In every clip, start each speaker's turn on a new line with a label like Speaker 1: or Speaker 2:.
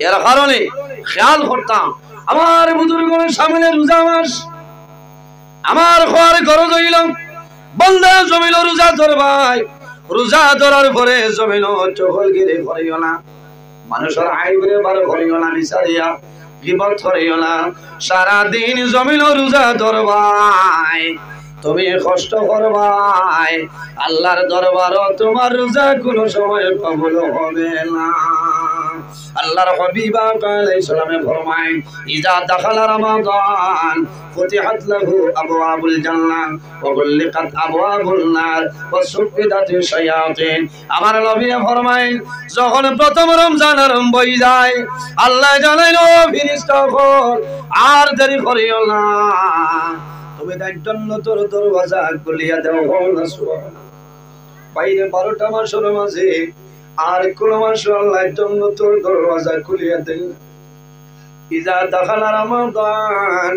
Speaker 1: এর কারণে খেয়াল করতাম আমার বুজুর্গের সামনে রোজা মাস আমার খোয়ার খরচ হইল বন্ধা জমিল রোজা ধরবাই রোজা ধরার পরে জমিল চহলগিরি করিও না মানুষের আইবরে বার করিও না বিচারিয়া গিবত করিও না সারা দিন জমিল রোজা ধরবাই তুমি কষ্ট করবাই আল্লাহর দরবারও তোমার রোজা কোনো সময় কবুল হবে না আল্লাহর হাবিব আলাইহিস সালামে ফরমায় ইজা দাখালা রমাদান ফুতিহাত লাহু আবওয়াবুল জান্নাহ ওয়া গুল্লিকাত আবওয়াবুন নার ওয়া সুফিদাতিশ শায়াতিন আমার নবী ফরমায় যখন প্রথম রমজান আরম্ভ হই যায় আল্লাহ জানাইলো ফেরেশতাগণ আর দেরি করিও না তুমি জান্নাতের দরওয়াজা খুলিয়া দাও না সুবহানাল্লাহ বাইরে 12টা মাসের মাঝে আর কোন মাস আল্লাহ জান্নাতের দরওয়াজা খুলিয়া দেন ইজা দাখালা রমাদান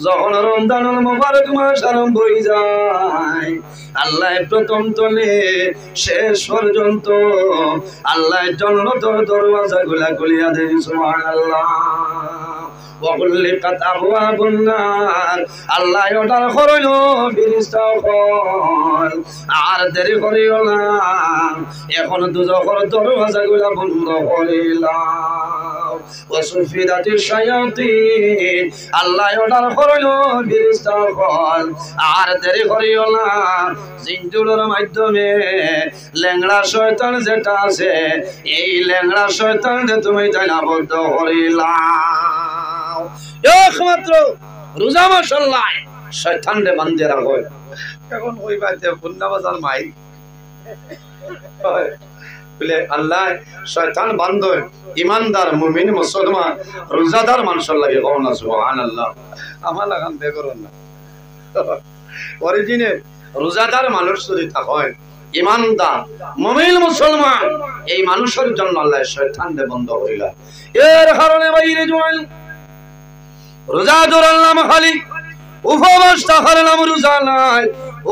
Speaker 1: যখন রমজানুল মুবারক মাস আরম্ভ হই যায় আল্লাহ প্রথম তলে শেষ পর্যন্ত আল্লাহ জান্নাতের দরওয়াজাগুলা খুলিয়া দেন সুবহানাল্লাহ ওয়া গুল্লিকাত আবওয়াবুন নার আল্লাহ অর্ডার করলো ফেরেশতাগণ আর দেরি করিও না এখন দুজখের দরওয়াজাগুলা বন্ধ করিলাম ওয়া সুফিদাতিশ শায়াতিন আল্লাহ অর্ডার করলো ফেরেশতাগণ আর দেরি করিও না জিনজুরের মাধ্যমে ল্যাংড়া শয়তান যেটা আছে এই ল্যাংড়া শয়তানকে তুমি জানাবদ্ধ করিলা একমাত্র রোজা মাস আল্লাহ শয়তানরে বান্ধে রাখো এখন ওই বাইতে পুন্না বাজার মাই বলে আল্লাহ শয়তান বান্ধ ইমানদার মুমিন মুসলমান রোজাদার মানুষের লাগে কও না সুবহানাল্লাহ আমার লাগান বে করুন না অরিজিনে রোজাদার মানুষ যদি থাকে ইমানদার মুমিন মুসলমান এই মানুষের জন্য আল্লাহ শয়তানরে বন্ধ করিলা এর কারণে বাইরে জোয়াল রোজা ধরার নাম খালি উপবাস থাকার নাম রোজা নাই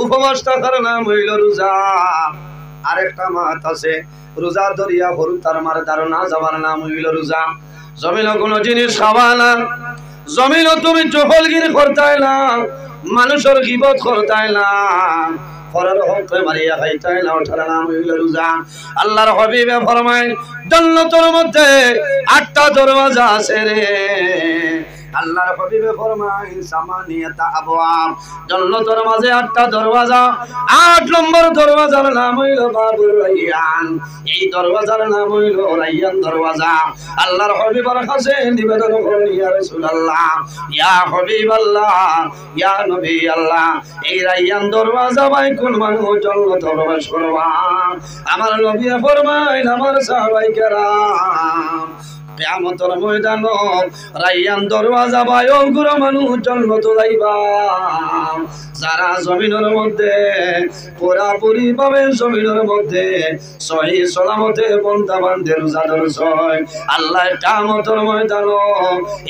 Speaker 1: উপবাস থাকার নাম হইল রোজা আরেকটা মাত আছে রোজা ধরিয়া হরু তার মার ধারণা যাবার নাম হইল রোজা জমিন কোন জিনিস খাবা না জমিন তুমি চহলগিরি করতাই না মানুষের গিবত করতাই না ফরার হক মারিয়া খাইতাই না ওঠার নাম হইল রোজা আল্লাহর হাবিবে ফরমায় জান্নাতের মধ্যে 8টা দরওয়াজা আছে রে আল্লাহর হাবিবে ফরমায় সামানিয়াতা আবওয়াব জান্নাতের মাঝে 8টা দরওয়াজা 8 নম্বর দরওয়াজার নাম হইল বাবুর রায়্যান এই দরওয়াজার নাম হইল রায়্যান দরওয়াজা আল্লাহর হাবিবের কাছে নিবেদন করেন ইয়া রাসূলুল্লাহ ইয়া হাবিবাল্লাহ ইয়া নবী আল্লাহ এই রায়্যান দরওয়াজা ভাই কোন মানুষ জান্নাতে প্রবেশ করবা আমার নবী ফরমায় আমার সাহাবায়ে কেরাম কিয়ামতের ময়দান রায়্যান দরওয়াজা বায়ো গুরু মানুষ জান্নাতে যাইবা যারা জমিনের মধ্যে পুরাপুরি ভাবে জমিনের মধ্যে সহি সালামতে বন্দা বান্দে রোজা ধরছয় আল্লাহ কিয়ামতের ময়দান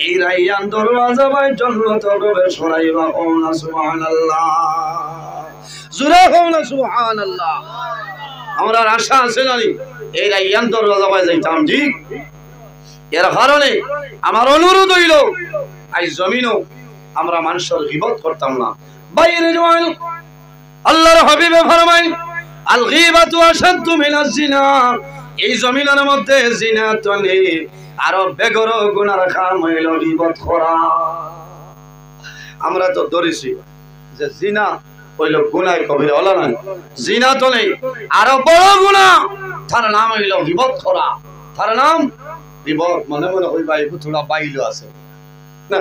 Speaker 1: এই রায়্যান দরওয়াজা বাই জান্নাতে প্রবেশ করাইবা ও না সুবহানাল্লাহ জোরে কও না সুবহানাল্লাহ আমরা আশা আছে জানি এই রায়্যান দরওয়াজা বাই যাইতাম ঠিক এর কারণে আমার অনুরোধ হইল আজ জমিনও আমরা মানুষের গীবত করতাম না বাইরে জওয়ান আল্লাহর হাবিবে ফরমায় আল গীবাতু আশাদ্দু মিনাজ জিনা এই জমিনের মধ্যে জিনা তলে আরো বেগর গুনার কাম হইল গীবত করা আমরা তো ধরেছি যে জিনা হইল গুনাহ কবিরা হলো না জিনা তলে আরো বড় গুনাহ তার নাম হইল গীবত করা তার নাম বিপদ মনে মনে ওই ভাই থোড়া বাইলো আছে না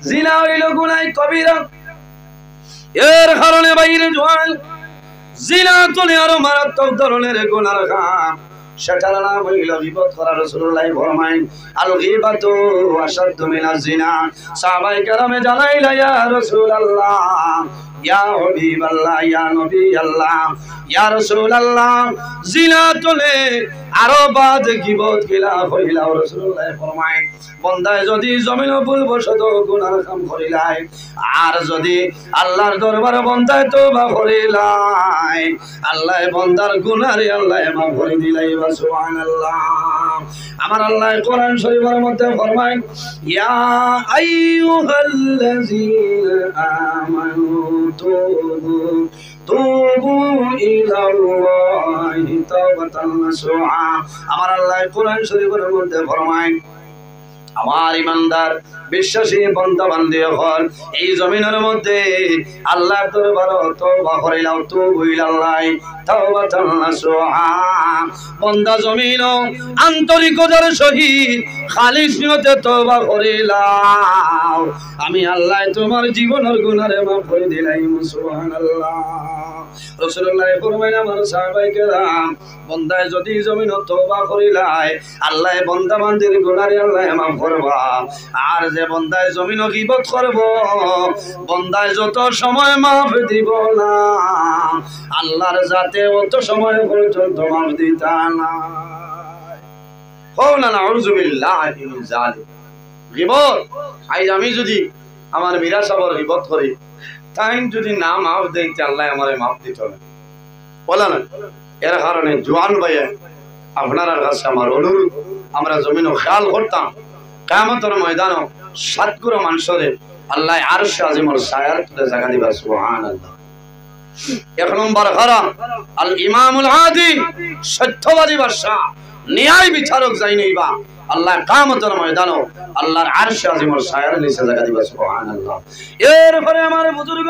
Speaker 1: জিনা হইল গুনাহ কবিরা এর কারণে বাইরে জওয়ান জিনা তলে আরো মারাত্মক ধরনের গুনার কাম সেটার নাম হইল গীবত করা রাসূলুল্লাহ ফরমায় আল গীবাতু আশাদ্দু মিনাজ জিনা সাহাবায়ে কেরামে জানাইলা ইয়া রাসূলুল্লাহ ইয়া হাবিবাল্লাহ ইয়া নবী আল্লাহ ইয়া রাসূলুল্লাহ জিনা তলে আরো বাদ গীবত কিলা হইলা রাসূলুল্লাহ ফরমায় বান্দায় যদি জমিন ভুলবশত গুনাহ কাম করিলাই আর যদি আল্লাহর দরবারে বান্দায় তওবা করিলাই আল্লাহ বান্দার গুনাহরে আল্লাহ মাফ করে দিলাই সুবহানাল্লাহ আমার আল্লাহ কোরআন শরীফের মধ্যে ফরমায় ইয়া আইয়ুহাল্লাযীনা আমানু তুবু ইলাল্লাহি তাওবাতান নাসুহা। আমার আল্লাহ কোরআন শরীফের মধ্যে ফরমায় আমার ইমানদার বিশ্বাসী বান্দা বান্দি হল এই জমিনের মধ্যে আল্লাহর দরবারে তওবা করিলাও, তুবু ইলাল্লাহি তাওবাতান নাসুহা। বান্দা জমিন আন্তরিকতার সহিত খালিস নিয়তে তওবা করিলাও, আমি আল্লাহ তোমার জীবনের গুনাহে মাফ করে দিলাম। সুবহানাল্লাহ। রাসূলুল্লাহ ফরমাইলেন আমার সাহাবায়ে কেরাম বান্দায় যদি জমিন তওবা করিলাই আল্লাহ বান্দা বান্দির গুনাহে আল্লাহ মাফ করবা। আর যে বান্দায় জমিন গীবত করব বান্দায় যত সময় মাফ দিব না আল্লাহর জাতে অত সময় পর্যন্ত মাফ দিতা না। কওলা নাউযু বিল্লাহি মিন যালিক। গীবত আজ আমি যদি আমার মীরা সাহেবের গীবত করি তাই যদি না মাফ দেই আল্লাহ আমারে মাফ দিত না, বলা না। এর কারণে জওয়ান ভাইয়া আপনার কাছে আমার অনুরোধ, আমরা জমিনও খেয়াল করতাম কিয়ামতের ময়দানও সাতগুলো মানুষের আল্লাহ আরশে আজিমের ছায়ার তলে জায়গা দিবা। সুবহানাল্লাহ। এক নম্বর কারণ আল ইমামুল আদিল, সত্যবাদী বাদশা, ন্যায় বিচারক যাই নইবা আল্লাহ কিয়ামতের ময়দানও আল্লাহর আরশে আজিমের ছায়ার নিচে জায়গা দিবা। সুবহানাল্লাহ। এরপরে আমার বুজুর্গ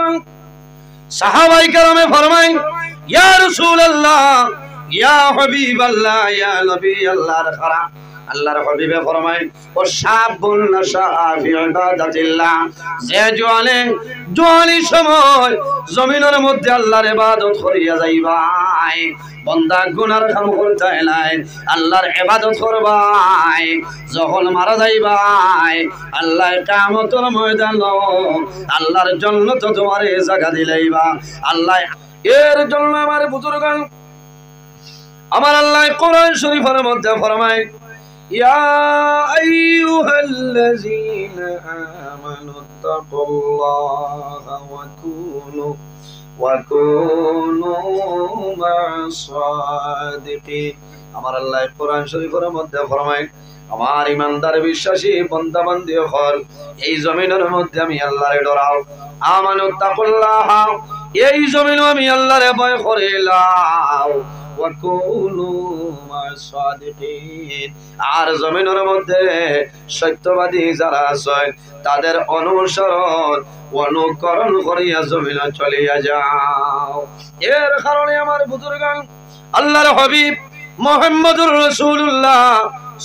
Speaker 1: সাহাবায়ে কেরামে ফরমায় ইয়া রাসূলুল্লাহ ইয়া হাবিবাল্লাহ ইয়া নবী আল্লাহর খারা আল্লাহর হাবিবে ফরমায় ও শাবুন নাশা ফি ইবাদাতিল্লাহ, যে জওয়ানি সময় জমিনের মধ্যে আল্লাহর ইবাদত করিয়া যাইবাই, বান্দা গুনার কাম করতে নাই আল্লাহর ইবাদত করবাই, যখন মারা যাইবাই আল্লাহ কিয়ামতের ময়দান আল্লাহর জান্নাত তোমারে জায়গা দিলাইবা আল্লাহ। এর জন্য আমার বুজুর্গ আমার আল্লাহ কোরআন শরীফের মধ্যে ফরমায় ইয়া আইয়ুহাল্লাযীনা আমানুত্তাকুল্লাহা ওয়া কুনু মা'আস সাদিকিন। আমার আল্লাহ কোরআন শরীফের মধ্যে ফরমায় আমার ইমানদার বিশ্বাসী বান্দা বান্দি হল এই জমিনের মধ্যে আমি আল্লাহরে ডরাও, আমানুত্তাকুল্লাহা, এই জমিন আমি আল্লাহরে ভয় করিলাম, ওয়া কুনু মা'আস সাদিকিন, আর জমিনের মধ্যে সত্যবাদী যারা আছে তাদের অনুসরণ অনুকরণ করিয়া জমিনে চলিয়া যাও। এর কারণে আমার বুজুর্গান আল্লাহর হাবিব মুহাম্মদুর রাসূলুল্লাহ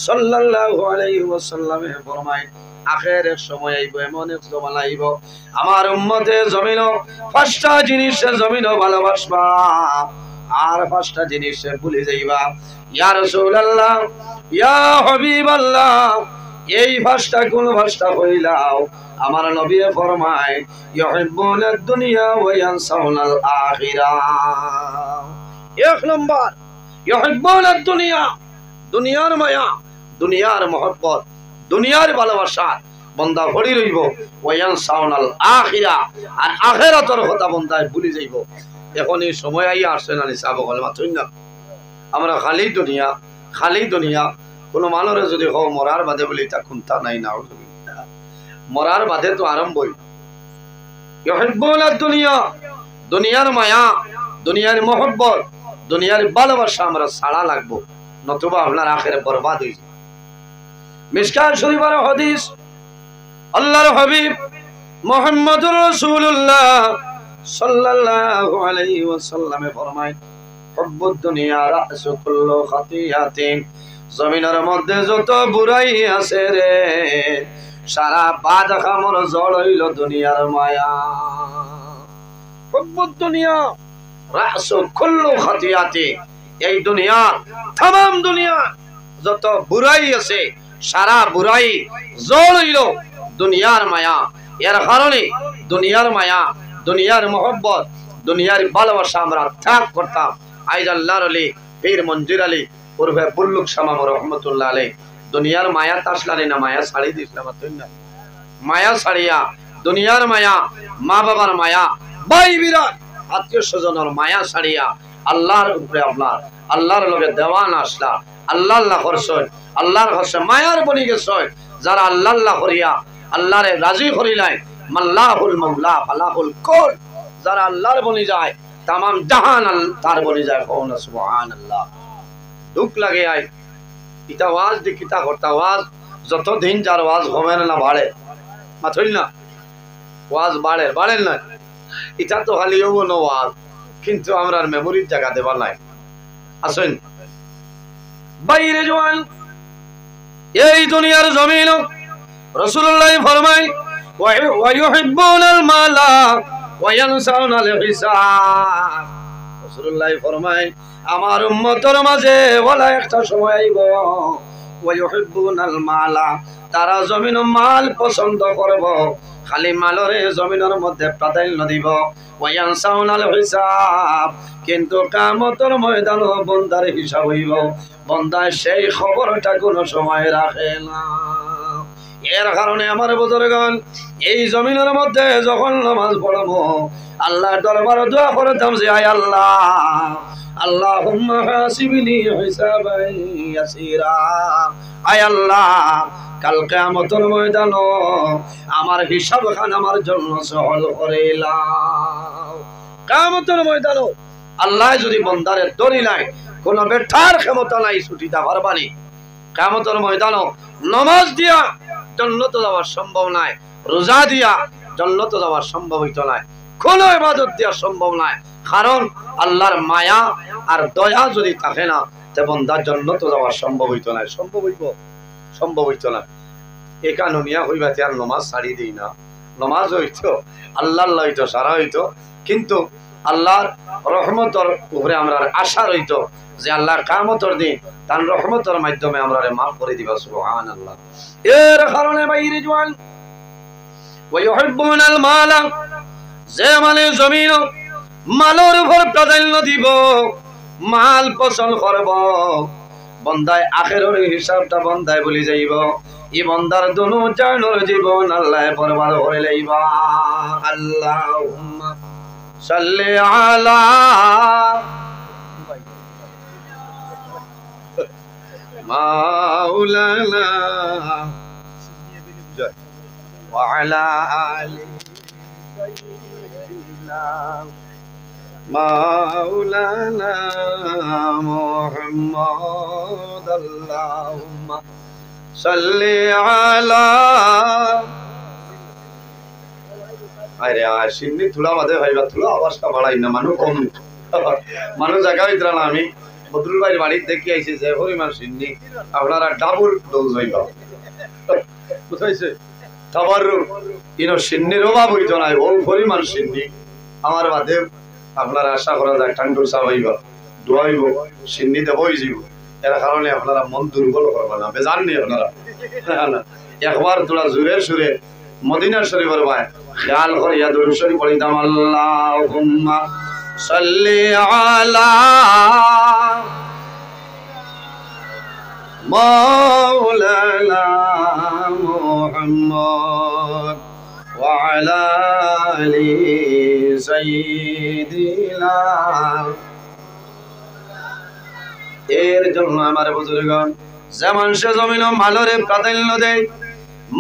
Speaker 1: সাল্লাল্লাহু আলাইহি ওয়াসাল্লামে ফরমায় আখেরের সময় আইব, এমন এক সময় আইব আমার উম্মতে জমিনও পাঁচটা জিনিসে জমিনও ভালোবাসবা আর পাঁচটা জিনিসে ভুলে যাইবা। ইয়া রাসূলুল্লাহ ইয়া হাবিবাল্লাহ, এই ভাষটা কোন ভাষটা হইলাও? আমার নবী ফরমায় ইউহিব্বুনাদ দুনিয়া ওয়া ইয়ানসাউনাল আখিরাহ। এক নম্বর ইউহিব্বুনাদ দুনিয়া, দুনিয়ার মায়া, দুনিয়ার মহব্বত, দুনিয়ার ভালোবাসা বন্দা ভরি রইব, ওয়া ইয়ানসাউনাল আখিরাহ, আর আখিরাতের কথা বন্দায় ভুলে যাইব। এখন এই সময় আইয়া আসছে না নিসাব বলে মাত্র না, আমরা খালি দুনিয়া খালি দুনিয়া। কোন মানুষের যদি হোক মরার বাদে বলি তা কোনটা নাই না, মরার বাদে তো আরম্ভই। ইউহিব্বুনাদ দুনিয়া, দুনিয়ার মায়া, দুনিয়ার মহব্বত, দুনিয়ার ভালোবাসা আমরা ছাড়া লাগবো, নতুবা আপনার আখেরে বরবাদ হয়ে যাবে। মিশকাত শরীফের হাদিস, আল্লাহর হাবিব মুহাম্মদুর রাসূলুল্লাহ সাল্লাল্লাহু আলাইহি ওয়াসাল্লামে ফরমায় হুব্বুদ দুনিয়া রাসু কুল্লু খাতিয়াতিন, জমিনের মধ্যে যত বুড়াই আছে রে সারা বাদ খামর জল হইল দুনিয়ার মায়া। হুব্বুদ দুনিয়া রাসু কুল্লু খাতিয়াতিন, এই দুনিয়া तमाम দুনিয়া যত বুড়াই আছে সারা বুড়াই জল হইল দুনিয়ার মায়া। এর কারণে দুনিয়ার মায়া, দুনিয়ার মোহব্বত, দুনিয়ার ভালোবাসা আমরা ত্যাগ করতাম। আইজ আল্লাহর আলী পীর মঞ্জুর আলী উর্ফে বুল্লুক শামাম রহমতুল্লাহ আলাইহি দুনিয়ার মায়া তাসলারে না মায়া ছাড়ি দিছিলাম, মায়া ছাড়িয়া দুনিয়ার মায়া, মা বাবার মায়া, ভাই বিরাট আত্মীয় স্বজনের মায়া ছাড়িয়া আল্লাহর উপরে আপনার আল্লাহর লগে দেওয়ান আসলা, আল্লাহ আল্লাহ করছয়, আল্লাহর হচ্ছে মায়ার বনি গেছয়। যারা আল্লাহ আল্লাহ করিয়া আল্লাহরে রাজি করিলাই, মাল্লাহুল মাওলা ফালাহুল কুল, যারা আল্লাহর বনি যায় তাম জাহান তার বনি যায়। কওনা সুবহানাল্লাহ। দুঃখ লাগে আই ইটা ওয়াজ দি কিতা করতা ওয়াজ যত দিন যার ওয়াজ হবে না বাড়ে, মাথইল না ওয়াজ বাড়ে বাড়ে না। এটা তো খালি ওনো ওয়াজ, কিন্তু আমরা মেমোরির জায়গা দেবার নাই। আসেন বাইরে জওয়ান, এই দুনিয়ার জমিন রাসূলুল্লাহ ফরমায় ওয়া ইউহিব্বুনাল মালা ওয়া ইয়ানসাউনাল হিসাব। রাসূলুল্লাহ ফরমায় আমার উম্মতের মাঝে ওলা একটা সময় আইব ওয়া ইউহিব্বুনাল মালা, তারা জমিন মাল পছন্দ করব, খালি মালরে জমিনের মধ্যে প্রাধান্য দিব। ওয়া ইয়ানসাউনাল হিসাব, কিন্তু কিয়ামতের ময়দানে বান্দার হিসাব হইব, বান্দা সেই খবরটা কোনো সময় রাখে না। এর কারণে আমার বুজুর্গগণ এই জমিনের মধ্যে যখন নামাজ পড়ব আল্লাহর দরবারে দোয়া করতাম যে আয় আল্লাহ, আল্লাহুম্মা হাসিবনি হিসাবান ইয়াসিরা, আয় আল্লাহ কাল কিয়ামতের ময়দানে আমার হিসাবখান আমার জন্য সহল করে দাও। কিয়ামতের ময়দানে আল্লাহ যদি বান্দারে ধরি নাই, কোন বেঠার ক্ষমতা নাই ছুটিতে পারবানি। কিয়ামতের ময়দানে নামাজ দিয়া জান্নাতে যাওয়া সম্ভব নাই, রোজা দিয়া জান্নাতে যাওয়া সম্ভব হইতো না, কোনো ইবাদত দিয়া সম্ভব নাই। কারণ আল্লাহর মায়া আর দয়া যদি থাকে না তে বান্দার জান্নাতে যাওয়া সম্ভব হইতো না। সম্ভব হইব? সম্ভব হইতো না। এই কানুনিয়া হইবাতে আর নামাজ ছাড়ি দিই না, নামাজ হইতো আল্লাহর হইতো সারা হইতো, কিন্তু আল্লাহর রহমতের উপরে আমরা আশা রইতো যে আল্লাহর কিয়ামতের দিন তার রহমতের মাধ্যমে আমরা মাফ করে দিবা। সুবহানাল্লাহ। এর কারণে বাইরে জওয়ান ওয়া ইউহিব্বুনাল মালা, যে মানে জমিন মালের উপর প্রাধান্য দিব, মাল পছন্দ করব, বন্দায় আখিরের হিসাবটা বন্দায় বলি যাইব, এই বন্দার দুনো জানের জীবন আল্লাহ বরবাদ করে লইবা। আল্লাহুম্মা সাল্লি আলা মাওলানা ওয়া আলা আলি সাইয়্যিদিনা মাওলানা মুহাম্মদ। আল্লাহুম্মা সাল্লি আলা, আরে আসিনি থোড়া বাদে ভাইবা, থোড়া আওয়াজটা বাড়াই না, মানুষ কম, মানুষ জায়গা হইতরা না। আমি বদরুল ভাইয়ের বাড়িতে দেখি আইছি যে পরিমাণ সিন্নি, আপনারা ডাবল ডোজ হইবা, বুঝাইছে? তাবাররুক ইনো সিন্নির অভাব হইতো না, ও পরিমাণ সিন্নি আমার বাদে আপনারা আশা করা যায় ঠান্ডুর চা হইবা, দোয়াইব, সিন্নি দেবই যাব। এর কারণে আপনারা মন দুর্বল করবেন না, বেজাননি আপনারা। একবার তোরা জোরে সুরে মদিনা শরীফের ভাই খেয়াল করিয়া দরুদ শরীফ পড়িতাম। আল্লাহুম্মা সাল্লি আলা মাওলানা মুহাম্মদ ওয়া আলা আলি সাইয়্যিদিনা। এর জন্য আমার বুজুর্গগণ যেমন সে জমিন মালরে প্রাধান্য দেয়,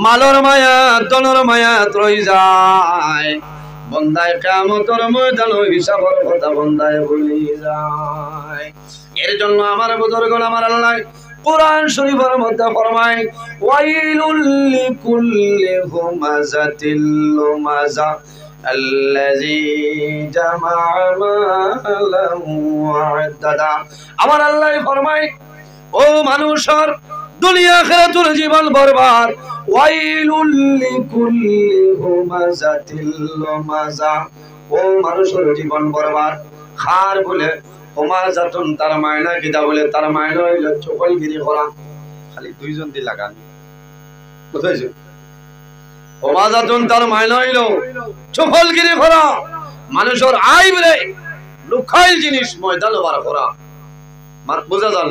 Speaker 1: মালর মায়া দনর মায়া রই যায়, বন্দায় কিয়ামতের ময়দানে হিসাবের কথা বন্দায় ভুলি যায়। এর জন্য আমার বুজুর্গগণ আমার আল্লাহ কুরআন শরীফের মধ্যে ফরমায় ওয়াইলুল লিকুল্লি হুমাযাতিল লুমাযা আল্লাযী জামাআ মালান ওয়া আদ্দাদা। আমার আল্লাহ ফরমায় ও মানুষের দুনিয়া আখিরাতের জীবন বরবাদ, ওয়াইলুল লিকুল্লি হুমাযাতিল লুমাযা, ও মানুষের জীবন বরবাদ। খার বলে হুমাযাতুন, তার মায়না কিতা বলে? তার মায়না হইল চকলগিরি করা, খালি দুইজন দি লাগান, বুঝাইছো? হুমাযাতুন তার মায়না হইল চকলগিরি করা, মানুষের আইব রে লুকাইল জিনিস ময়দানে বার করা, বুঝা জান?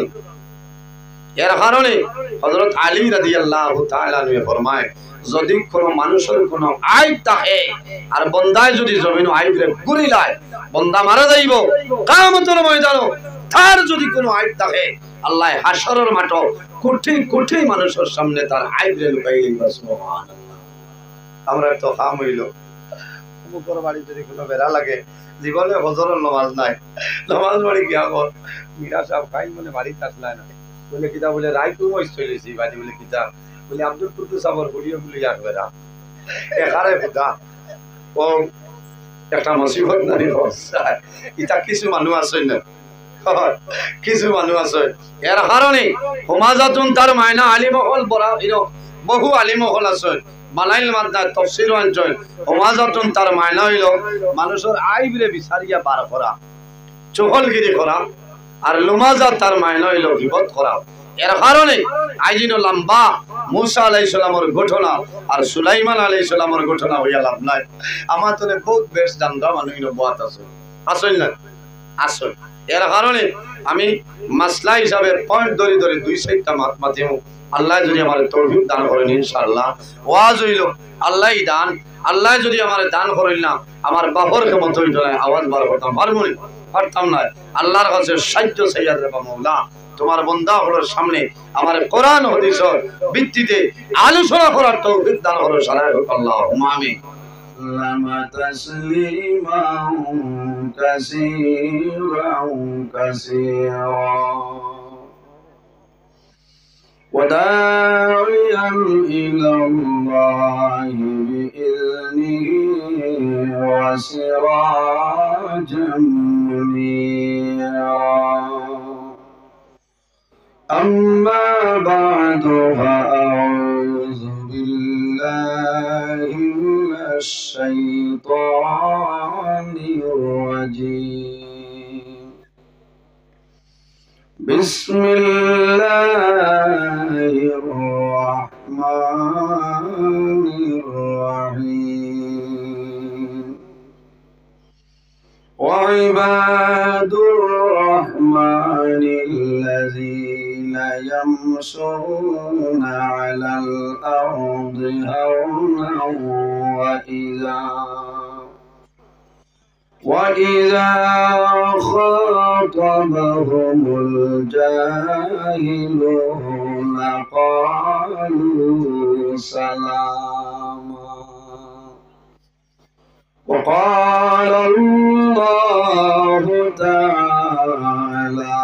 Speaker 1: এর কারণে হযরত আলী রাদিয়াল্লাহু তাআলা আনহু ফরমায় যদি কোন মানুষের কোন আইব থাকে আর বন্দায় যদি জমিন আইবরে গুরিলায় বন্দা মারা যাইব কিয়ামতের ময়দানে তার যদি কোন আইব থাকে আল্লাহ হাশরের মাঠ কোটি কোটি মানুষের সামনে তার আইবরে লুকাই দিবা সুবহানাল্লাহ। আমরা তো কাম হইল মুখর বাড়ি যদি কোনো বেড়া লাগে জীবনে হজরের নামাজ নাই নামাজ বাড়ি গিয়া গো মীরা সাহেব খাই মানে বাড়িতে আসলাই না বলে কিতা বলে রায় তুমি চলেছি বাড়ি বলে কিতা বলে আব্দুল কুদ্দুস সাহেবের ভিডিও বলে আসবে না এখানে বুঝা ও একটা মুসিবত নারী অবস্থায় ইটা কিছু মানুষ আছে না কিছু মানুষ আছে এর কারণে সমাজাতুন তার মায়না আলিমহল বড় বহু আলিমহল আছে মালাইল মাদ্দা তাফসীর অঞ্চল সমাজাতুন তার মায়না হইল মানুষের আইবরে বিচারিয়া বার করা চহলগিরি করা আর লুমাজা তার মায়না হইল গীবত করা। এর কারণে আইজিন লম্বা মুসা আলাইহিস সালামের ঘটনা আর সুলাইমান আলাইহিস সালামের ঘটনা হইয়া লাভ নাই। আমার তো বহুত বেশ জানরা মানুষ বহুত আছে আসল না আসল। এর কারণে আমি মাসলা হিসাবে পয়েন্ট ধরে ধরে দুই চারটা মাতিমু আল্লাহ যদি আমার তৌফিক দান করেন ইনশাআল্লাহ ওয়াজ হইল আল্লাহ দান আল্লাহ যদি আমার দান করেন না আমার বাপর ক্ষমতা হইল না আওয়াজ বার করতাম পারবো না পারতাম না আল্লাহর কাছে সাহায্য চাইয়া দেব মওলা তোমার বান্দা হলোর সামনে আমার কোরআন হাদিসের ভিত্তিতে আলোচনা করার তৌফিক দান করো সারায় আল্লাহুম্মা আমিন।
Speaker 2: لما تسليما كثيرا كثيرا وداعيا إلى الله بإذنه وسراجا منيرا أما بعد فأعوذ بالله من الشيطان الرجيم بسم الله الرحمن الرحيم وعباد الرحمن الذين يمشون على الأرض هونا وإذا خاطبهم الجاهلون قالوا سلاما وقال الله تعالى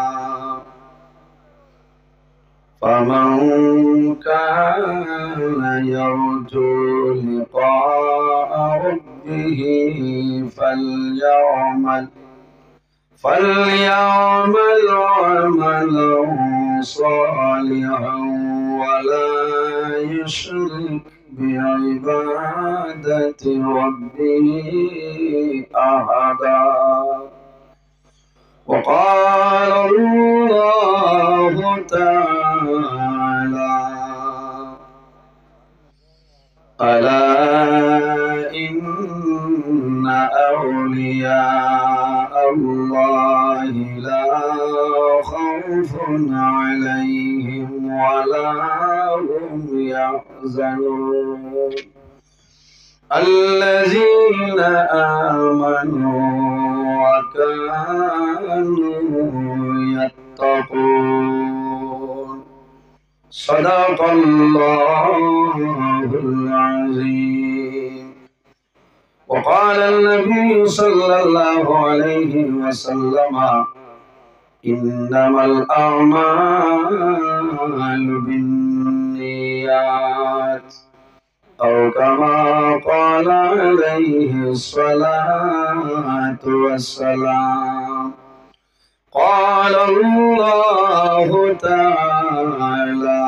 Speaker 2: فمن كان يرجو لقاء ربه فليعمل عملا صالحا ولا يشرك بعبادة ربه أحدا وقال الله تعالى ألا إن أولياء الله لا خوف عليهم ولا هم يحزنون الذين آمنوا وكانوا يتقون صدق الله العظيم. وقال النبي صلى الله عليه وسلم إنما الأعمال بالنيات أو كما قال عليه الصلاة والسلام. قال الله تعالى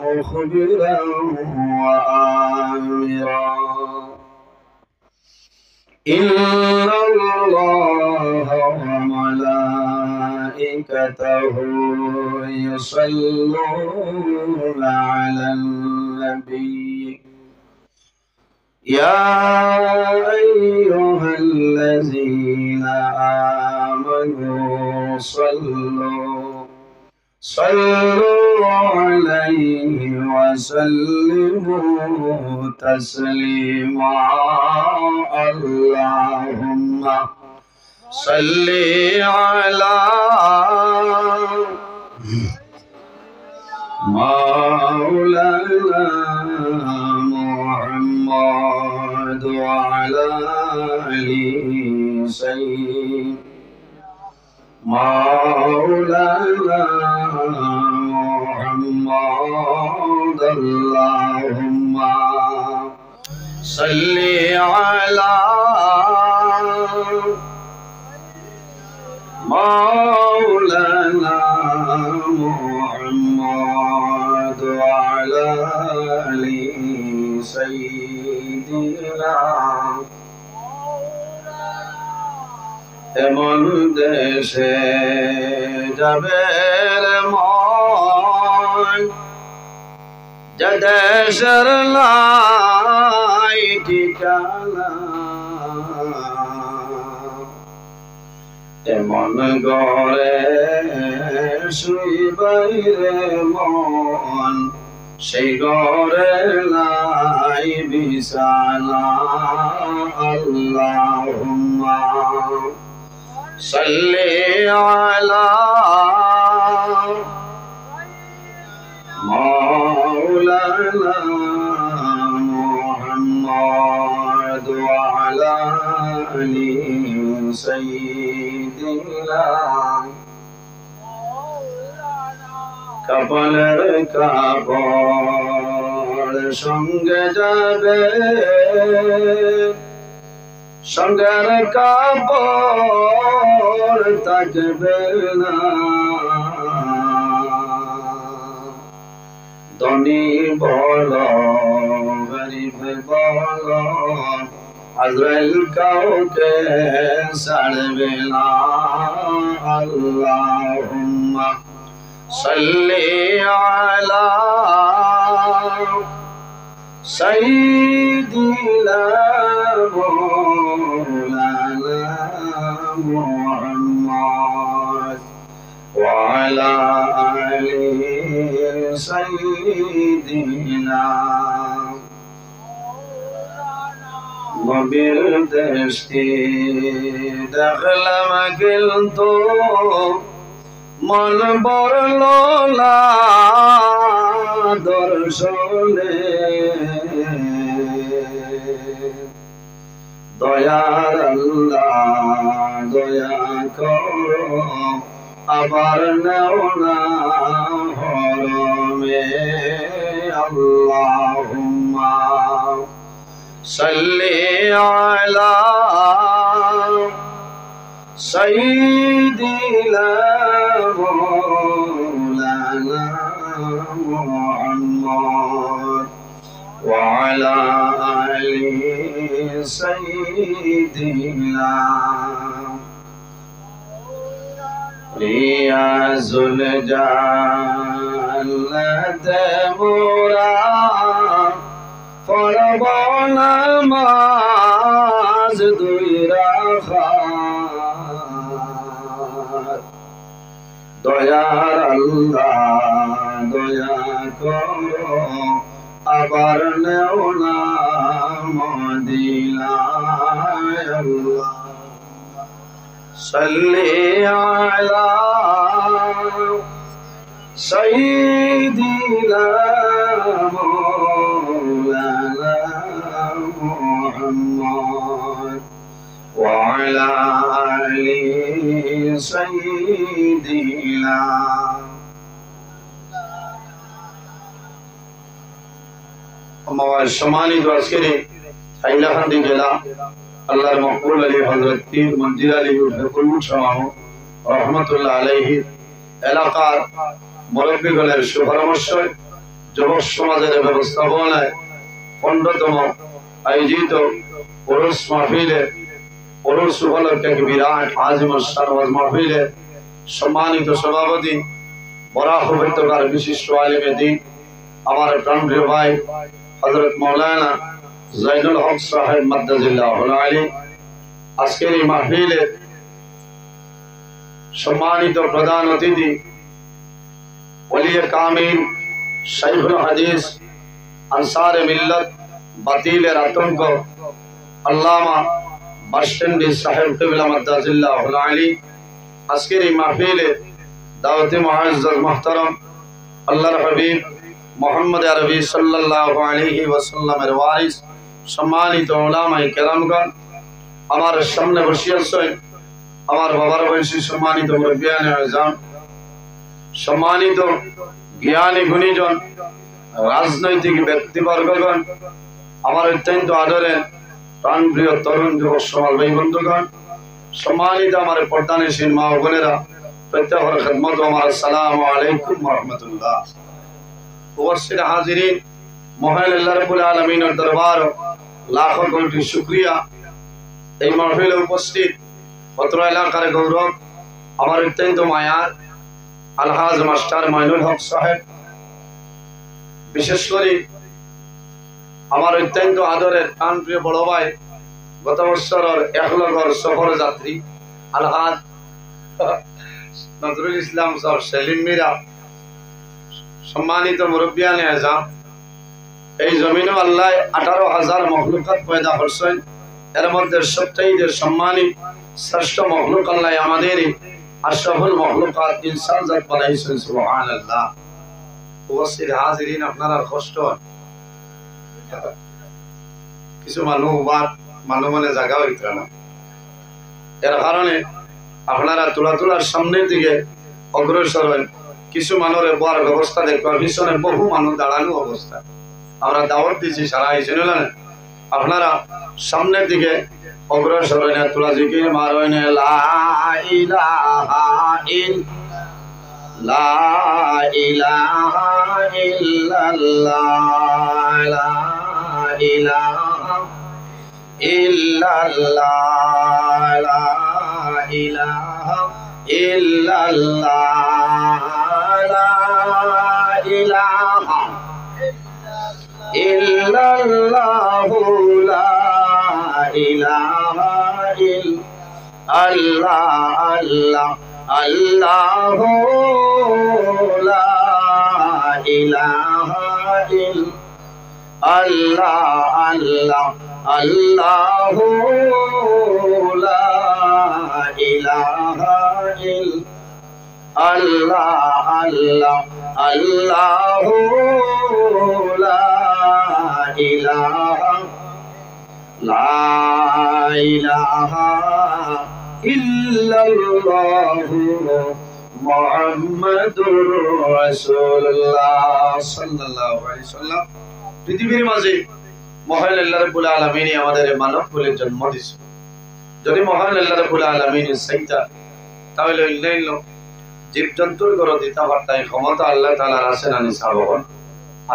Speaker 2: مخبرا وآمرا إن الله وملائكته يصلون على النبي يا أيها الذين آمنوا صلوا عليه وسلموا تسليما اللهم صل على مولانا محمد وعلى آل سيدنا مولانا محمد اللهم صل على مولانا محمد وعلى آل سيدنا এমন দেশে যাবে রে মন যে দেশের লাই ঠিকানা এমন ঘরে শুইবাই রে মন সেই ঘরে লাই বিছানা আল্লাহুম্মা صل على مولانا محمد وعلى آل سيدنا কাপড়ের কাপড় সঙ্গে যাবে সঙ্গের কাপড় থাকবে না ধনী বল গরিব বল আজরাইল কাউকে ছাড়বে না আল্লাহুম্মা সাল্লি আলা সাইয়্যিদিনা مولانا محمد وعلى آل سيدنا নবীর দেশে দেখলাম কিন্তু মন বড়ল না দর্শনে দয়ার আল্লাহ দয়া করো আবার নেও না হরমে আল্লাহুম্মা সাল্লি আলা সাইয়্যিদিনা মাওলানা মুহাম্মদ وعلى آل سيدنا رياض الجنة مورا পড়ব নামাজ দুই রাকাত দয়ার আল্লাহ দয়া করো আবার নেও না মদিনায় আল্লাহ সাল্লি আলা সাইয়্যিদিনা মাওলানা মুহাম্মদ ওয়া আলা আলি সাইয়্যিদিনা সম্মানিত আজকের হাইলাকান্দি জেলা আল্লাহর মকবুল আলী হযরত পীর মনজির আলী ফেকুল শাহ রহমাতুল্লাহ আলাইহি এলাকার মুরব্বিগণের সুপরামর্শ যুবক সমাজের ব্যবস্থাপনায় 15তম আয়োজিত উরুস মাহফিলে উরুস উপলক্ষে এক বিরাট আজিম শান মাহফিলে সম্মানিত সভাপতি বরাহবৃত্তকার বিশিষ্ট আলেমে দ্বীন আমার প্রাণপ্রিয় ভাই হযরত মাওলানা জাইনুল হক সাহেব মাদ্দাজিল্লাহুল আলী আজকের এই মাহফিলে সম্মানিত প্রধান অতিথি ওলি কামিল শাইখুল হাদিস আনসারে মিল্লাত বাতিলের আতঙ্ক আল্লামা বাসস্ট্যান্ডি সাহেব কিবলা মাদ্দাজিল্লাহুল আলী আজকের এই মাহফিলে দাওয়াতে মুআজ্জাজ মুহতারাম আল্লাহর হাবিব মুহাম্মদ আরবি সাল্লাল্লাহু আলাইহি ওয়াসাল্লামের ওয়ারিস সম্মানিত উলামায়ে কেরামগণ, আমার সামনে বসে আছেন আমার বাবার বয়সী সম্মানিত মুরব্বিয়ানে আযম, সম্মানিত জ্ঞানী গুণীজন, রাজনৈতিক ব্যক্তিবর্গগণ, আমার অত্যন্ত আদরের প্রাণপ্রিয় তরুণ যুবক সমাজ ভাই বন্ধুগণ, সম্মানিত আমার পর্দানিশীন মা ও বোনেরা, প্রত্যেকের খিদমত আমার আসসালামু আলাইকুম ওয়া রাহমাতুল্লাহ। উপস্থিত হাজিরিন, মহান আল্লাহ রাব্বুল আলামিনের দরবার লাখো কোটি শুকরিয়া। এই মাহফিলে উপস্থিত অত্র এলাকার গৌরব আমার অত্যন্ত মায়ার আলহাজ মাস্টার মাইনুল হক সাহেব, বিশেষ করে আমার অত্যন্ত আদরের প্রাণপ্রিয় বড় ভাই গত বছরের একলগর সফর যাত্রী আলহাজ নজরুল ইসলাম সাহেব সেলিম মিরা, সম্মানিত মুরব্বিয়ানে আযম। এই জমিনে আল্লাহ 18,000 মখলুকাত পয়দা করছেন, এর মধ্যে সবচেয়ে সম্মানী শ্রেষ্ঠ মখলুক আল্লাহ আমাদের আশরাফুল মখলুকাত ইনসান জাত বানাইছেন। সুবহানাল্লাহ। উপস্থিত হাজিরিন, আপনারা কষ্ট কিছু মানুষ মানে জায়গা হইতে না, এর কারণে আপনারা তোলার সামনের দিকে অগ্রসর হন। কিছু মানুষের বয়ার ব্যবস্থা দেখবা, পিছনে বহু মানুষ দাঁড়ানো অবস্থা, আমরা দাওয়াত দিচ্ছি সারা হয়েছে না, আপনারা সামনের দিকে অগ্রসর হন। তোলা জিকির মারেন লা ইলাহা ইল্লাল্লাহ, লা ইলাহা ইল্লাল্লাহ, লা ইলাহা ইল্লাল্লাহ, লা ইলাহা ইল্লাল্লাহু, লা ইলাহা ইল্লাল্লাহ, আল্লাহ আল্লাহু, লা ইলাহা ইল্লাল্লাহ, আল্লাহ আল্লাহু, লা ইলাহা ইল্লাল্লাহ, আল্লাহ আল্লাহু, লা ইলাহা ইল্লাল্লাহু মুহাম্মাদুর রাসূলুল্লাহ সাল্লাল্লাহু আলাইহি ওয়াসাল্লাম। পৃথিবীর মাঝে মহান আল্লাহ রাব্বুল আলামিন আমাদের মানব বলে জন্ম দিয়েছে। যদি মহান আল্লাহ রাব্বুল আলামিন চাইতা তাহলে অন্যান্য জীবজন্তুর গড় দিতে পারতেন, ক্ষমতা আল্লাহ তাআলার আছে না নিসা ভগবান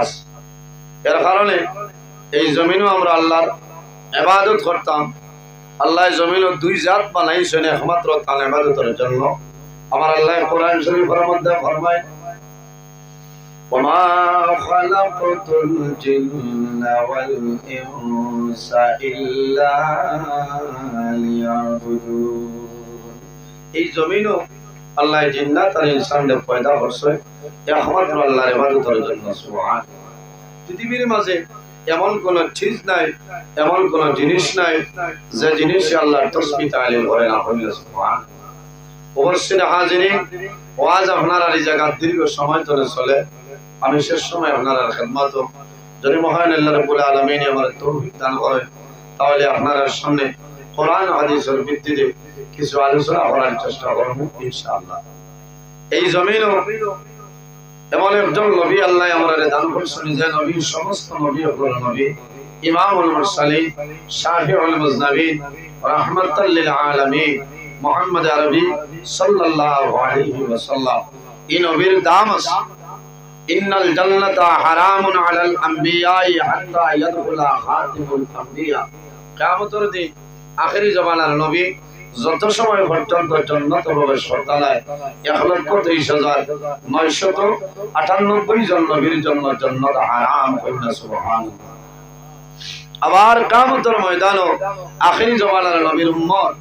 Speaker 2: আছে। এর কারণে এই জমিনও আমরা আল্লাহর ইবাদত করতাম। আল্লাহ জমিনও দুই জাত বানাইছেন একমাত্র তার ইবাদতের জন্য। আমার আল্লাহ কোরআন শরীফের মধ্যে ফরমায়, ওমা খালাকতুল জিন্না ওয়াল ইনসা ইল্লা লিয়াবুদুন। এই জমিনও আল্লাহ জিন্নাত আর ইনসানদের পয়দা করছে একমাত্র আল্লাহর ইবাদতের জন্য। সুবহান। পৃথিবীর মাঝে এমন কোন চিজ নাই, এমন কোন জিনিস নাই যে জিনিস আল্লাহর তাসবিহ তাহলিল করে না হইলে। সুবহান। উপস্থিত হাজিরিন, ওয়াজ আপনারা এই জায়গা দীর্ঘ সময় ধরে চলে, আমি শেষ সময় আপনারা খেদমত, যদি মহান আল্লাহ রাব্বুল আলামিন আমার তৌফিক দান করে তাহলে আপনারা সামনে কোরআন হাদিসের ভিত্তিতে কিছু আলোচনা করার চেষ্টা করব ইনশাআল্লাহ। এই জমিনও এমন একজন নবী আল্লাহ আমাদের দান করেছেন, যে নবী সমস্ত নবী হল নবী, ইমামুল মুরসালিন, শাফিউল মুজনাবিন, রাহমাতাল লিল আলামিন, মুহাম্মদ আরবি সাল্লাল্লাহু আলাইহি ওয়াসাল্লাম। এই নবীর দাম আছে। ইন্নাল জান্নাতা হারামুন আলাল আমবিয়াই হাত্তা ইয়াদখুলা খাতিমুল আমবিয়া। কিয়ামতের দিন আখেরি জামানার নবী যত সময় পর্যন্ত জান্নাত প্রবেশ করতে নাই 1,23,998 জন নবীর জন্য জান্নাত হারাম হইনা। সুবহানাল্লাহ।
Speaker 1: আবার কিয়ামতের ময়দানও আখিরি জমানার নবীর উম্মত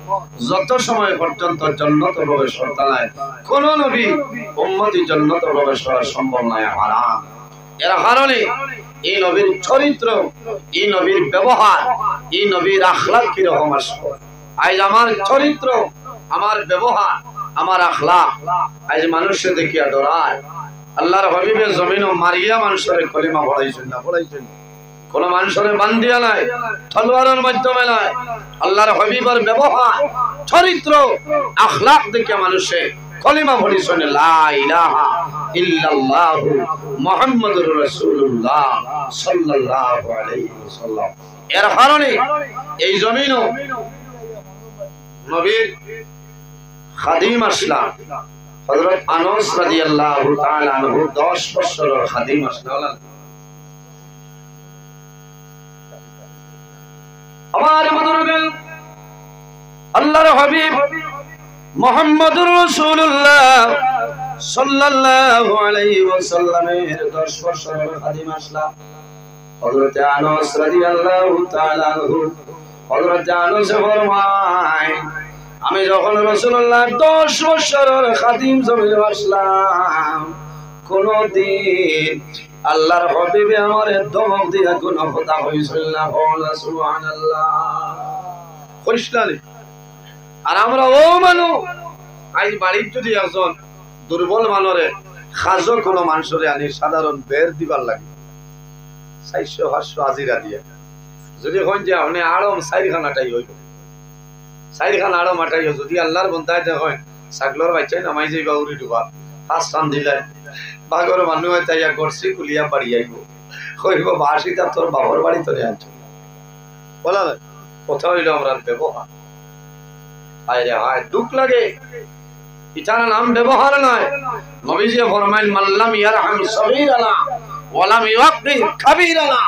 Speaker 1: যত সময় পর্যন্ত জান্নাতে প্রবেশ করতে নাই কোন নবী উম্মতি জান্নাতে প্রবেশ করা সম্ভব নয়, হারাম। এর কারণে এই নবীর চরিত্র, এই নবীর ব্যবহার, এই নবীর আখলাক কি রকম আসবে। আজ আমার চরিত্র, আমার ব্যবহার, আমার আখলাক আজ মানুষকে দেখিয়া ডরায়। আল্লাহর হাবিবের জমিনও মারিয়া মানুষের কলিমা পড়াইছেন না, পড়াইছেন কোন মানুষের বান্দিয়া নাই, তলোয়ারের মাধ্যমে নাই। আল্লাহর হাবিবের ব্যবহার, চরিত্র, আখলাক দেখে মানুষে কলিমা পড়িছেন লা ইলাহা ইল্লাল্লাহু মুহাম্মাদুর রাসূলুল্লাহ সাল্লাল্লাহু আলাইহি ওয়াসাল্লাম। এর কারণে এই জমিনও নবীর খাদিম আসলাম হযরত আনাস রাদিয়াল্লাহু তাআলা আনহু 10 বছরের খাদিম আসলাম। আমার বুজুর্গগণ, আল্লাহর হাবিব মুহাম্মদুর রাসূলুল্লাহ সাল্লাল্লাহু আলাইহি ওয়াসাল্লামের 10 বছরের খাদিম আসলাম হযরত আনাস রাদিয়াল্লাহু তাআলা আনহু। হযরত আনাস ফরমায়, আমি যখন রাসূলুল্লাহ 10 বছরের খাদিম জমিনে আসলাম, কোনদিন আল্লাহর হাবিবে আমারে দমক দিয়া কোন কথা কইছিল না। সুবহানাল্লাহ কইছলানি। আর আমরা ও মানু আজ বাড়ির যদি একজন দুর্বল মানরে খাজো কোন মানুষরে আনি সাধারণ বের দিবার লাগে 400-500 হাজিরা দিয়ে, যদি হন যে আপনি আড়ম 4খানাটাই হইব, 4খানা আড়ম আটাই যদি আল্লাহর বন্ধায় দেখেন ছাগলর বাচ্চাই নামাই যাইবা উড়ি ডুবা 5 রান দিলে বাগর মানুষ তাইয়া করছি কুলিয়া বাড়ি আইব, কইব বাসিটা তোর বাবার বাড়ি তোরে আনছো। বলা না কথা হইল আমরা ব্যবহার। আরে হায় দুঃখ লাগে, এটার নাম ব্যবহার নয়। নবীজি ফরমাইন মাল্লাম ইয়ারহাম সগীরানা ওয়া লাম ইউকির কাবীরানা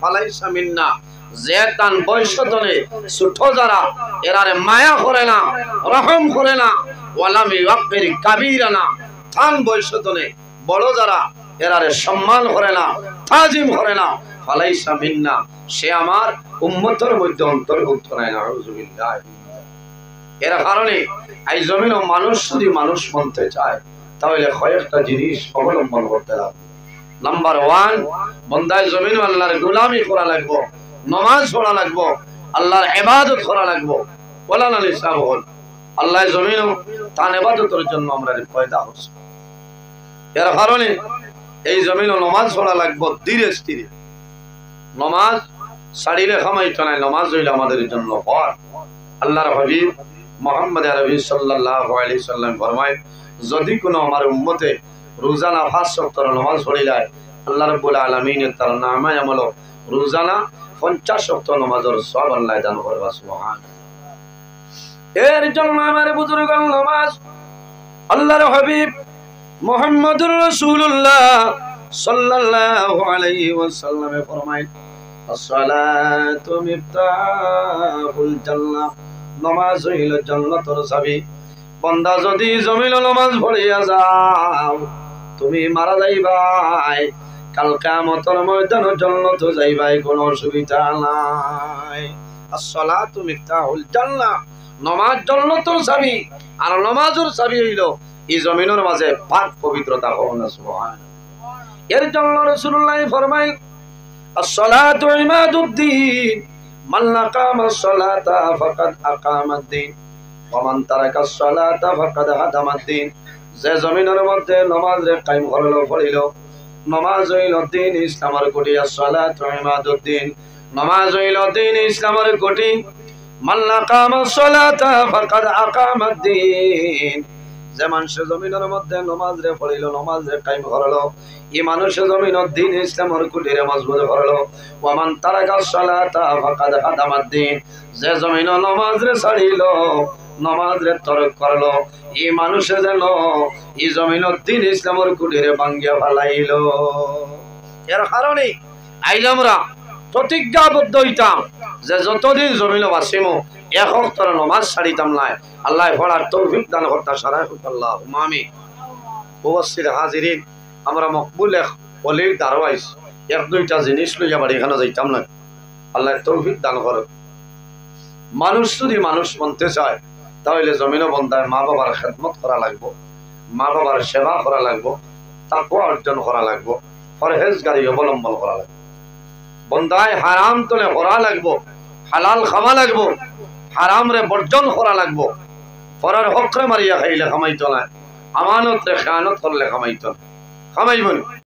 Speaker 1: ফালাইসা মিন্না। যে তান বয়সতনে ছোট যারা এরারে মায়া করে না, রহম করে না, ওয়া লাম ইউকির কাবীরানা তান বয়সতনে বড় যারা এরারে সম্মান করে না, তাজিম করে না, ফালাইসা মিন্না, সে আমার উম্মতের মধ্যে অন্তর্ভুক্ত নয়। নাউযুবিল্লাহ। এর কারণে এই জমিনও মানুষ যদি মানুষ মানতে চায় তাহলে কয়েকটা জিনিস অবলম্বন করতে হবে। নাম্বার 1, বন্দায় জমিন আল্লাহর গোলামি করা লাগবে, নামাজ পড়া লাগবে, আল্লাহর ইবাদত করা লাগবে। বলা না নিসাব হল আল্লাহ জমিনও তার ইবাদতের জন্য আমরা পয়দা হচ্ছি। এর কারণে এই জমিনও নামাজ পড়া লাগবে ধীরে স্থিরে। নামাজ ছাড়িলে খামাইতে নাই, নামাজ হইলে আমাদের জন্য পর। আল্লাহর হাবিব মুহাম্মদ আরবি সাল্লাল্লাহু আলাইহি সাল্লাম ফরমায়, যদি কোনো আমার উম্মতে রোজানা 5 ওয়াক্ত নামাজ পড়ে যায়, আল্লাহ রাব্বুল আলামিন তার নামায় আমল রোজানা 50 ওয়াক্ত নামাজের সওয়াব আল্লাহ দান করবে। সুবহানাল্লাহ। এর জন্য আমার বুজুর্গগণ, নামাজ আল্লাহর হাবিব মুহাম্মদুর রাসূলুল্লাহ সাল্লাল্লাহু আলাইহি ওয়াসাল্লামে ফরমায়, as-salatu miftahul জান্নাহ, নামাজ হইল জান্নাতের চাবি। বান্দা যদি জমিন নামাজ পড়িয়া যাও, তুমি মারা যাইবাই, কাল কিয়ামতের ময়দানে জান্নাতে যাইবাই, কোনো অসুবিধা নাই। as-salatu miftahul জান্নাহ, নামাজ জান্নাতের চাবি। আর নামাজের চাবি হইল এই জমিনের মাঝে পাক পবিত্রতা হওয়া। সুবহানাল্লাহ। এর জন্য রাসূলুল্লাহ ফরমায়, as-salatu imaduddin, মান আকামা as-salata ফাকাদ আকামাদ-দ্বীন ওয়া মান তারাকা as-salata ফাকাদ হাদামাদ-দ্বীন। যে জমিনের মধ্যে নামাজে কায়েম করলো, পড়িল, নামাজ হইল দ্বীন ইসলামের কোটি। as-salatu imaduddin, নামাজ হইল দ্বীন ইসলামের কোটি। মান আকামা as-salata ফাকাদ আকামাদ-দ্বীন, যে মানুষ জমিনের মধ্যে নামাজ রে পড়িল, নামাজ রে কায়েম করলো, এই মানুষ জমিনের দ্বীন ইসলামের কুটিরে মজবুত করলো। ওয়া মান তারাকা as-salata ফাকাদ হাদামাদ-দ্বীন, যে জমিন নামাজ রে ছাড়িল, নামাজ রে তরক করলো, এই মানুষ যেন এই জমিনের দ্বীন ইসলামের কুটিরে ভাঙ্গিয়া ফেলাইল। এর কারণে আইজ আমরা প্রতিজ্ঞাবদ্ধ হইতাম যে যতদিন জমিন বাঁচিমো 1 ওয়াক্তের নামাজ ছাড়িতাম না। আল্লাহ পড়ার তৌফিক দান করতা। সারাই আল্লাহুম্মা আমিন। উপস্থিত হাজিরিন, আমরা মকবুল এক ওলির দারওয়াইজ 1-2টা জিনিস লইয়া বাড়ি এখানে যাইতাম না। আল্লাহ তৌফিক দান করে। মানুষ যদি মানুষ বনতে চায় তাহলে জমিন বন্ধায় মা বাবার খেদমত করা লাগবো, মা বাবার সেবা করা লাগবো, তাকওয়া অর্জন করা লাগবো, পরহেজগারি অবলম্বন করা লাগবো। বন্ধায় হারাম তলে করা লাগবো, হালাল খাওয়া লাগবো, হারাম রে বর্জন করা লাগবো। পরের হকরে মারিয়া খাইলে খামাইতো না, আমানত রে খেয়ানত করলে খামাইতো না, খামাইবনি।